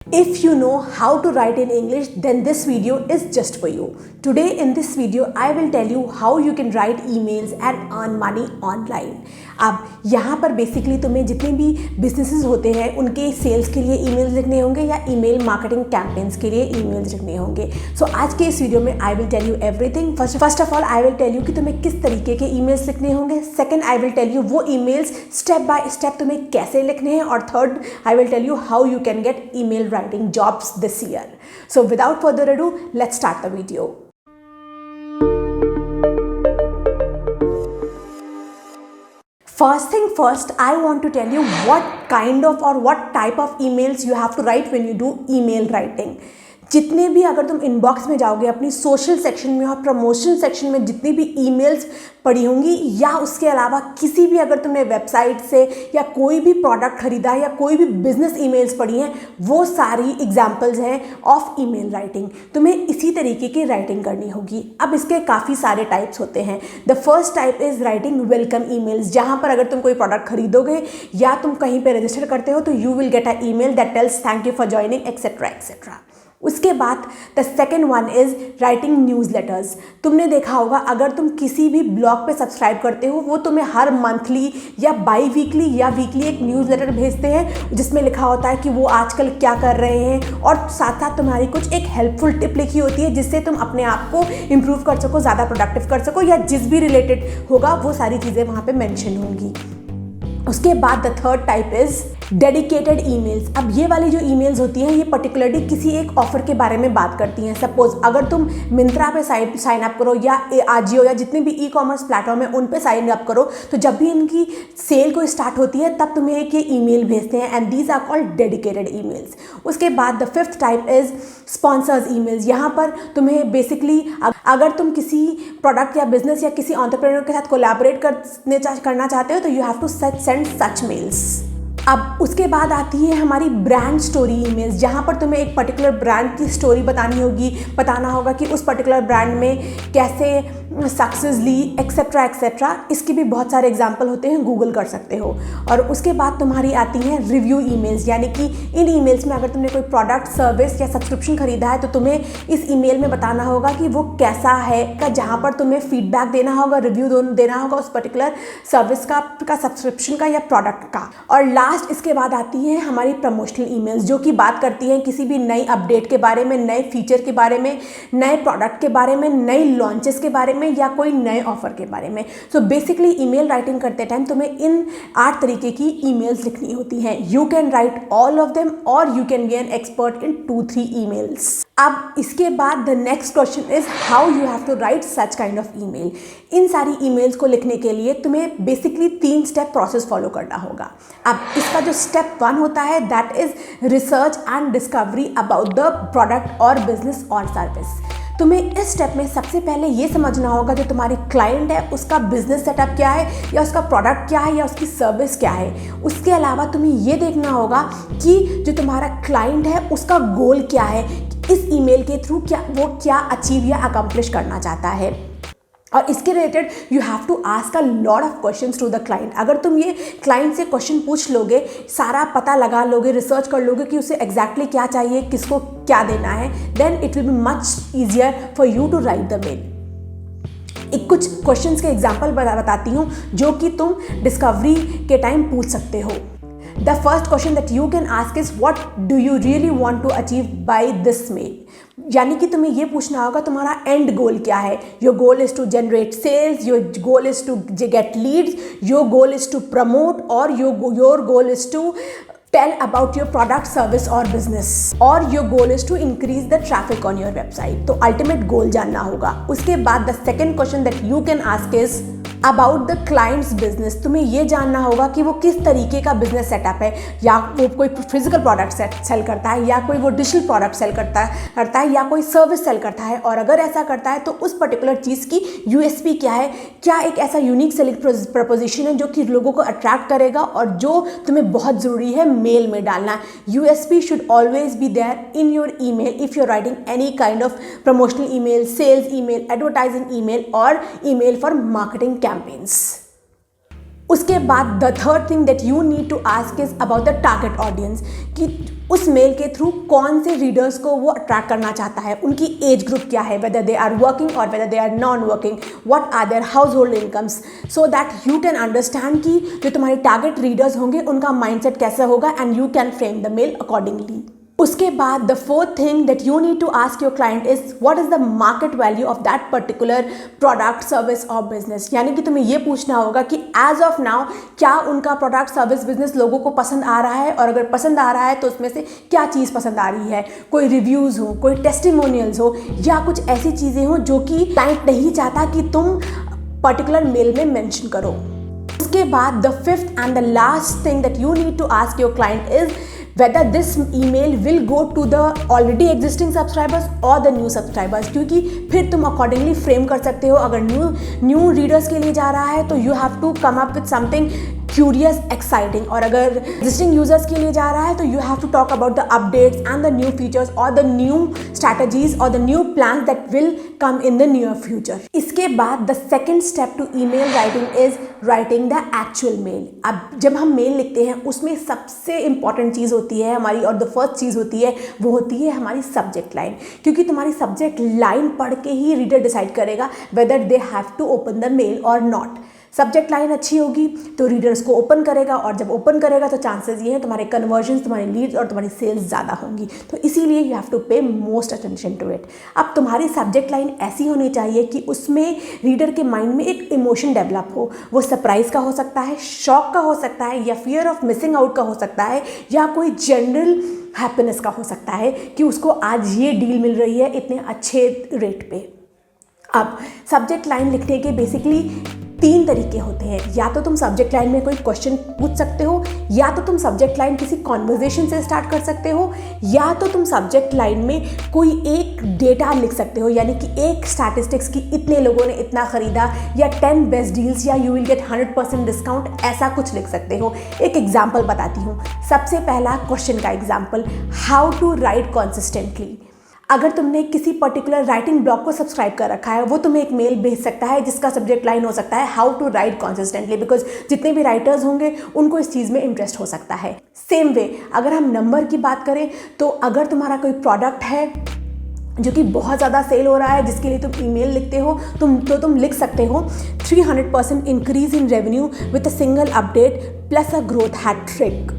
If you know how to write in English, then this video is just for you. Today in this video, I will tell you how you can write emails and earn money online. अब यहाँ पर basically तुम्हें जितने भी businesses होते हैं उनके sales के लिए ईमेल्स लिखने होंगे या ईमेल मार्केटिंग कैंपेन्स के लिए ईमेल्स लिखने होंगे. सो आज के इस वीडियो में I will tell you everything. First of all I will tell you कि तुम्हें किस तरीके के ईमेल्स लिखने होंगे. Second I will tell you वो ईमेल्स स्टेप बाय स्टेप तुम्हें कैसे लिखने हैं. और third I will tell you how you can get email writing jobs this year. So without further ado, let's start the video. First thing first, I want to tell you what kind of or what type of emails you have to write when you do email writing. जितने भी अगर तुम inbox में जाओगे अपनी social section में और promotion section में जितनी भी ईमेल्स पड़ी होंगी या उसके अलावा किसी भी अगर तुमने वेबसाइट से या कोई भी प्रोडक्ट खरीदा या कोई भी बिजनेस ईमेल्स पड़ी हैं, वो सारी एग्जांपल्स हैं ऑफ ईमेल राइटिंग. तुम्हें इसी तरीके की राइटिंग करनी होगी. अब इसके काफ़ी सारे टाइप्स होते हैं. The first type is writing welcome emails, जहाँ पर अगर तुम कोई प्रोडक्ट खरीदोगे या तुम कहीं पर रजिस्टर करते हो तो you will get a email that tells thank you for joining etcetera etcetera. उसके बाद the second one is writing news letters. तुमने देखा होगा अगर तुम किसी भी ब्लॉग पे सब्सक्राइब करते हो वो तुम्हें हर मंथली या बाई वीकली या वीकली एक न्यूज़ लेटर भेजते हैं जिसमें लिखा होता है कि वो आजकल क्या कर रहे हैं और साथ साथ तुम्हारी कुछ एक हेल्पफुल टिप लिखी होती है जिससे तुम अपने आप को इम्प्रूव कर सको, ज़्यादा प्रोडक्टिव कर सको या जिस भी रिलेटेड होगा वो सारी चीज़ें वहाँ पर मैंशन होंगी. उसके बाद the third type is dedicated emails. अब ये वाली जो ईमेल्स होती हैं ये पर्टिकुलरली किसी एक ऑफर के बारे में बात करती हैं. सपोज अगर तुम मिंत्रा पे साइन अप करो या आजियो या जितने भी ई कॉमर्स प्लेटफॉर्म है उन पे साइन अप करो तो जब भी इनकी सेल को स्टार्ट होती है तब तुम्हें एक ये ईमेल भेजते हैं and these are called dedicated emails. उसके बाद the fifth type is sponsors emails. यहाँ पर तुम्हें बेसिकली अगर तुम किसी प्रोडक्ट या बिजनेस या किसी एंटरप्रेन्योर के साथ कोलैबोरेट करना चाहते हो तो you have to send such mails. अब उसके बाद आती है हमारी ब्रांड स्टोरी ईमेल्स, जहाँ पर तुम्हें एक पर्टिकुलर ब्रांड की स्टोरी बतानी होगी, बताना होगा कि उस पर्टिकुलर ब्रांड में कैसे सक्सेस ली एक्सेट्रा एक्सेट्रा. इसके भी बहुत सारे एग्जाम्पल होते हैं, गूगल कर सकते हो. और उसके बाद तुम्हारी आती हैं रिव्यू ईमेल्स, यानी कि इन ईमेल्स में अगर तुमने कोई प्रोडक्ट सर्विस या सब्सक्रिप्शन खरीदा है तो तुम्हें इस ईमेल में बताना होगा कि वो कैसा है का, जहाँ पर तुम्हें फीडबैक देना होगा, रिव्यू देना होगा उस पर्टिकुलर सर्विस का सब्सक्रिप्शन का या प्रोडक्ट का. और लास्ट इसके बाद आती है हमारी प्रमोशनल ईमेल्स, जो कि बात करती हैं किसी भी नई अपडेट के बारे में, नए फीचर के बारे में, नए प्रोडक्ट के बारे में, नई लॉन्चेस के बारे में या कोई नए ऑफर के बारे में. सो बेसिकली ईमेल राइटिंग करते टाइम तुम्हें इन 8 तरीके की ईमेल्स लिखनी होती हैं. You can write all of them और you can be an expert in 2-3 emails. अब इसके बाद the next question is how you have to write such kind of email. इन सारी ईमेल्स को लिखने के लिए तुम्हें बेसिकली 3 स्टेप प्रोसेस फॉलो करना होगा. अब इसका जो स्टेप 1 होता है that is research and discovery about the product और बिजनेस और सर्विस. तुम्हें इस स्टेप में सबसे पहले ये समझना होगा जो तुम्हारी क्लाइंट है उसका बिजनेस सेटअप क्या है या उसका प्रोडक्ट क्या है या उसकी सर्विस क्या है. उसके अलावा तुम्हें ये देखना होगा कि जो तुम्हारा क्लाइंट है उसका गोल क्या है, इस ईमेल के थ्रू क्या अचीव या अकम्प्लिश करना चाहता है. और इसके related you have to ask a lot of questions to the client. अगर तुम ये क्लाइंट से क्वेश्चन पूछ लोगे, सारा पता लगा लोगे, रिसर्च कर लोगे कि उसे एग्जैक्टली क्या चाहिए, किसको क्या देना है, then it will be much easier for you to write the mail. एक कुछ क्वेश्चंस के एग्जाम्पल बताती हूँ जो कि तुम डिस्कवरी के टाइम पूछ सकते हो. The first question that you can ask is what do you really want to achieve by this mail. यानी कि तुम्हें ये पूछना होगा तुम्हारा एंड गोल क्या है. Your goal is to generate sales, your goal is to get leads, your goal is to promote और your goal is to tell about your product, service or business, or your goal is to increase the traffic on your website. तो ultimate goal जानना होगा. उसके बाद the second question that you can ask is about the clients business. तुम्हें ये जानना होगा कि वो किस तरीके का बिजनेस सेटअप है, या वो कोई फिजिकल प्रोडक्ट सेल करता है या कोई वो डिजिटल प्रोडक्ट सेल करता है या कोई सर्विस सेल करता है. और अगर ऐसा करता है तो उस पर्टिकुलर चीज़ की यूएसपी क्या है, क्या एक ऐसा यूनिक सेलिंग प्रपोजिशन है जो कि लोगों को अट्रैक्ट करेगा और जो तुम्हें बहुत ज़रूरी है मेल में डालना. USP should always be there in your email if you are writing any kind of promotional email, sales email, advertising email और ईमेल फॉर मार्केटिंग campaigns. उसके बाद the third thing that you need to ask is about the target audience, कि उस mail के through कौन से readers को वो अट्रैक्ट करना चाहता है, उनकी एज ग्रुप क्या है, वेदर दे आर वर्किंग और whether they are non working, what are their household incomes, so that you can understand कि जो तुम्हारे टारगेट रीडर्स होंगे उनका माइंडसेट कैसा होगा and you can frame the mail accordingly. उसके बाद the fourth thing that you need to ask your client is what is the market value of that particular product service और business, यानी कि तुम्हें ये पूछना होगा कि एज ऑफ नाउ क्या उनका प्रोडक्ट सर्विस बिजनेस लोगों को पसंद आ रहा है, और अगर पसंद आ रहा है तो उसमें से क्या चीज़ पसंद आ रही है, कोई रिव्यूज़ हो, कोई टेस्टिमोनियल्स हो, या कुछ ऐसी चीज़ें हो जो कि क्लाइंट नहीं चाहता कि तुम पर्टिकुलर मेल में मेंशन करो। उसके बाद the fifth and the last thing that you need to ask your client is whether this email will go to the already existing subscribers or the new subscribers, क्योंकि फिर तुम accordingly frame कर सकते हो। अगर न्यू रीडर्स के लिए जा रहा है तो you have to come up with something curious, exciting, और अगर existing users के लिए जा रहा है तो you have to talk about the updates and the new features or the new strategies or the new plans that will come in the near future। इसके बाद the second step to email writing is writing the actual mail। अब जब हम mail लिखते हैं उसमें सबसे important चीज़ होती है हमारी, और द फर्स्ट चीज़ होती है वो होती है हमारी सब्जेक्ट लाइन, क्योंकि तुम्हारी सब्जेक्ट लाइन पढ़ के ही रीडर डिसाइड करेगा whether they have to open the mail और नॉट। सब्जेक्ट लाइन अच्छी होगी तो रीडर्स को ओपन करेगा, और जब ओपन करेगा तो चांसेस ये हैं तुम्हारे कन्वर्जन्स, तुम्हारी लीड्स और तुम्हारी सेल्स ज़्यादा होंगी, तो इसीलिए यू हैव टू पे मोस्ट अटेंशन टू इट। अब तुम्हारी सब्जेक्ट लाइन ऐसी होनी चाहिए कि उसमें रीडर के माइंड में एक इमोशन डेवलप हो, वो सरप्राइज का हो सकता है, शॉक का हो सकता है, या फियर ऑफ मिसिंग आउट का हो सकता है, या कोई जनरल हैप्पीनेस का हो सकता है कि उसको आज ये डील मिल रही है इतने अच्छे रेट पे। अब सब्जेक्ट लाइन लिखने के बेसिकली 3 तरीके होते हैं, या तो तुम सब्जेक्ट लाइन में कोई क्वेश्चन पूछ सकते हो, या तो तुम सब्जेक्ट लाइन किसी कॉन्वर्जेशन से स्टार्ट कर सकते हो, या तो तुम सब्जेक्ट लाइन में कोई एक डेटा लिख सकते हो, यानी कि एक स्टैटिस्टिक्स की इतने लोगों ने इतना खरीदा, या 10 बेस्ट डील्स, या यू विल गेट 100% डिस्काउंट, ऐसा कुछ लिख सकते हो। एक एग्जाम्पल बताती हूँ। सबसे पहला क्वेश्चन का example, how to write consistently. अगर तुमने किसी पर्टिकुलर राइटिंग ब्लॉग को सब्सक्राइब कर रखा है, वो तुम्हें एक मेल भेज सकता है जिसका सब्जेक्ट लाइन हो सकता है how to write consistently, because जितने भी राइटर्स होंगे उनको इस चीज़ में इंटरेस्ट हो सकता है। सेम वे अगर हम नंबर की बात करें तो अगर तुम्हारा कोई प्रोडक्ट है जो कि बहुत ज़्यादा सेल हो रहा है, जिसके लिए तुम ईमेल लिखते हो, तुम लिख सकते हो 300% increase in revenue with a single update plus a growth hattrick.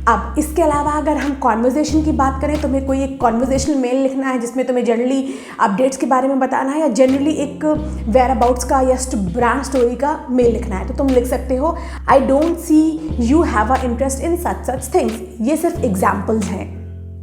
अब इसके अलावा अगर हम कॉन्वर्जेशन की बात करें, तुम्हें कोई एक कॉन्वर्जेशनल मेल लिखना है जिसमें तुम्हें जनरली अपडेट्स के बारे में बताना है, या जनरली एक वेयर अबाउट्स का या ब्रांड स्टोरी का मेल लिखना है, तो तुम लिख सकते हो I don't see you have a interest in such things. ये सिर्फ एग्जाम्पल्स हैं।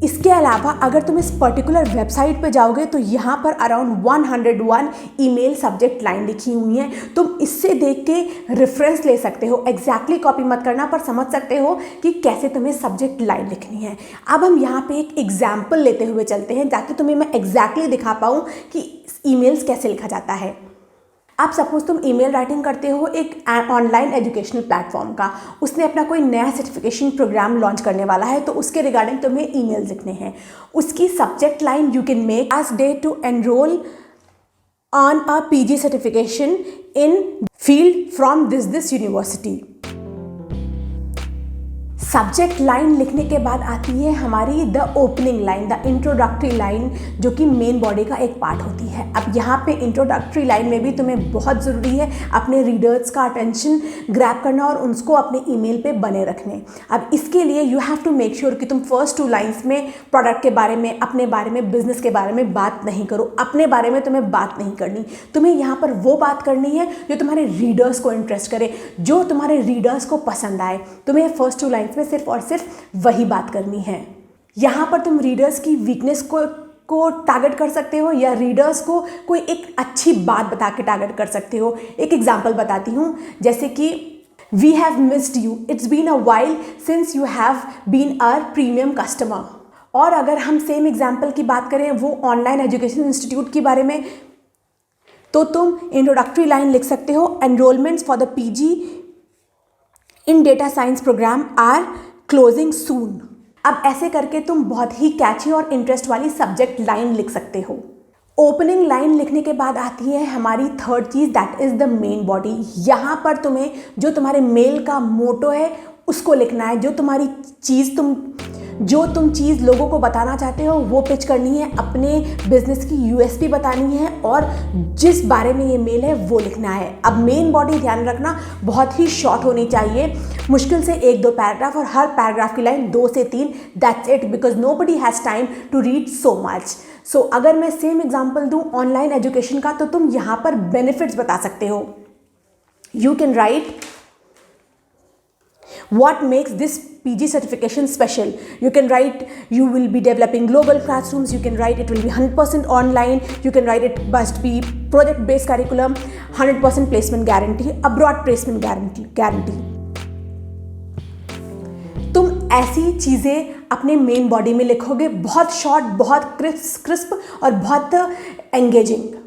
इसके अलावा अगर तुम इस पर्टिकुलर वेबसाइट पे जाओगे तो यहाँ पर अराउंड 101 ईमेल सब्जेक्ट लाइन लिखी हुई हैं। तुम इससे देख के रेफरेंस ले सकते हो, एग्जैक्टली कॉपी मत करना, पर समझ सकते हो कि कैसे तुम्हें सब्जेक्ट लाइन लिखनी है। अब हम यहाँ पे एक एग्जाम्पल लेते हुए चलते हैं ताकि तुम्हें मैं एग्जैक्टली दिखा पाऊँ कि ईमेल्स कैसे लिखा जाता है। आप सपोज तुम ईमेल राइटिंग करते हो एक ऑनलाइन एजुकेशनल प्लेटफॉर्म का, उसने अपना कोई नया सर्टिफिकेशन प्रोग्राम लॉन्च करने वाला है, तो उसके रिगार्डिंग तुम्हें ईमेल लिखने हैं। उसकी subject line you can make last day to enrol on a PG certification in field from this university. Subject line लिखने के बाद आती है हमारी the opening line, the introductory line, जो कि मेन बॉडी का एक पार्ट होती है। अब यहाँ पे इंट्रोडक्टरी लाइन में भी तुम्हें बहुत ज़रूरी है अपने रीडर्स का अटेंशन ग्रैब करना और उनको अपने ईमेल पे बने रखने। अब इसके लिए you have to make sure कि तुम फर्स्ट 2 लाइन्स में प्रोडक्ट के बारे में, अपने बारे में, बिजनेस के बारे में बात नहीं करो। अपने बारे में तुम्हें बात नहीं करनी, तुम्हें यहाँ पर वो बात करनी है जो तुम्हारे रीडर्स को इंटरेस्ट करे, जो तुम्हारे रीडर्स को पसंद आए। तुम्हें फर्स्ट 2 लाइन्स सिर्फ और सिर्फ वही बात करनी है। यहाँ पर तुम रीडर्स की वीकनेस को टारगेट कर सकते हो, या रीडर्स को कोई एक अच्छी बात बता के टारगेट कर सकते हो। एक एग्जांपल बताती हूँ, जैसे कि we have missed you, it's been a while since you have been our premium customer. और अगर हम सेम एग्जाम्पल की बात करें वो ऑनलाइन एजुकेशन इंस्टीट्यूट के बारे में, तो तुम इंट्रोडक्टरी लाइन लिख सकते हो, enrollments for the PG in data science program are closing soon. अब ऐसे करके तुम बहुत ही कैची और इंटरेस्ट वाली सब्जेक्ट लाइन लिख सकते हो। ओपनिंग लाइन लिखने के बाद आती है हमारी third cheese, that is the main body. यहाँ पर तुम्हें जो तुम्हारे मेल का मोटो है उसको लिखना है, जो तुम चीज़ लोगों को बताना चाहते हो वो पिच करनी है, अपने बिजनेस की यूएसपी बतानी है और जिस बारे में ये मेल है वो लिखना है। अब मेन बॉडी ध्यान रखना बहुत ही शॉर्ट होनी चाहिए, मुश्किल से 1-2 पैराग्राफ, और हर पैराग्राफ की लाइन 2 से 3, that's it, because nobody has time to read so much. So अगर मैं सेम एग्जाम्पल दूँ ऑनलाइन एजुकेशन का, तो तुम यहाँ पर बेनिफिट्स बता सकते हो। You can write what makes this PG certification special. You can write you will be developing global classrooms, you can write it will be 100% online, you can write it must be project based curriculum, 100% placement guarantee, abroad placement guarantee. तुम ऐसी चीज़ें अपने main body में लिखोगे, बहुत short, बहुत crisp और बहुत एंगेजिंग।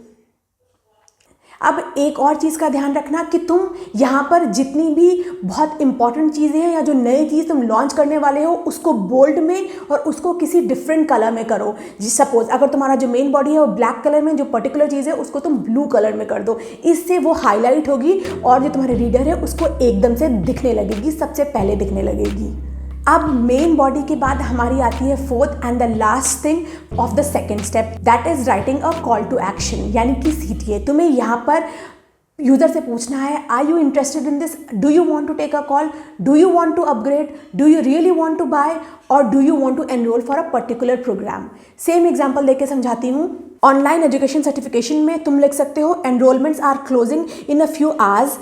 अब एक और चीज़ का ध्यान रखना कि तुम यहाँ पर जितनी भी बहुत इंपॉर्टेंट चीज़ें हैं या जो नई चीज़ तुम लॉन्च करने वाले हो उसको बोल्ड में और उसको किसी डिफरेंट कलर में करो। सपोज अगर तुम्हारा जो मेन बॉडी है वो ब्लैक कलर में, जो पर्टिकुलर चीज़ है उसको तुम ब्लू कलर में कर दो, इससे वो हाईलाइट होगी और जो तुम्हारे रीडर है उसको एकदम से दिखने लगेगी, सबसे पहले दिखने लगेगी। अब मेन बॉडी के बाद हमारी आती है fourth and the last thing of the second step, that is writing a call to action, यानी कि CTA। तुम्हें यहाँ पर यूजर से पूछना है, are you interested in this, do you want to take a call, do you want to upgrade, do you really want to buy, और do you want to enroll for a particular program. Same example देके समझाती हूँ। Online education certification में तुम लिख सकते हो, enrolments are closing in a few hours,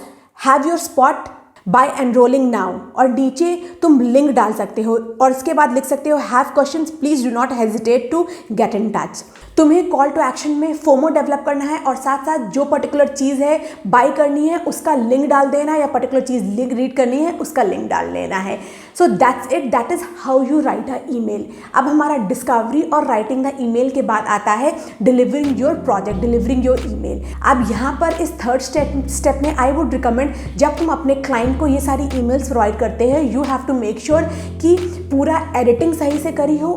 have your spot by enrolling now, और नीचे तुम लिंक डाल सकते हो और उसके बाद लिख सकते हो, have questions please do not hesitate to get in touch. तुम्हें कॉल टू एक्शन में फोमो डेवलप करना है और साथ साथ जो पर्टिकुलर चीज़ है बाय करनी है उसका लिंक डाल देना, या पर्टिकुलर चीज़ लिंक रीड करनी है उसका लिंक डाल लेना है। So that's it, that is how you right a email. अब हमारा डिस्कवरी और राइटिंग द ईमेल के बाद आता है delivering your project, delivering your email. अब यहाँ पर इस थर्ड स्टेप में आई वुड रिकमेंड, जब तुम अपने क्लाइंट को ये सारी ईमेल्स प्रोवाइड करते हैं, you have to make sure कि पूरा एडिटिंग सही से करी हो।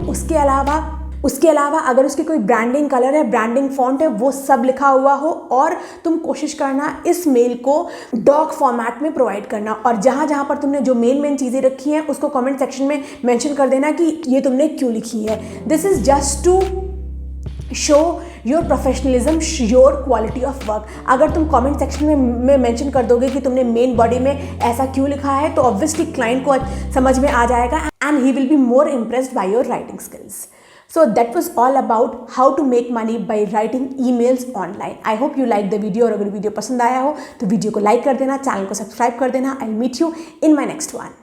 उसके अलावा अगर उसकी कोई ब्रांडिंग कलर है, ब्रांडिंग फॉन्ट है, वो सब लिखा हुआ हो, और तुम कोशिश करना इस मेल को डॉक फॉर्मेट में प्रोवाइड करना, और जहाँ जहाँ पर तुमने जो मेन चीज़ें रखी हैं उसको कमेंट सेक्शन में मेंशन कर देना कि ये तुमने क्यों लिखी है। This is just to show your professionalism, your quality of work. अगर तुम कमेंट सेक्शन में मेंशन कर दोगे कि तुमने मेन बॉडी में ऐसा क्यों लिखा है, तो ऑब्वियसली क्लाइंट को समझ में आ जाएगा and he will be more impressed by your writing skills. So that was all about how to make money by writing emails online. I hope you like the video, और अगर video पसंद आया हो तो वीडियो को like कर देना, channel को सब्सक्राइब कर देना। I'll meet you in my next one.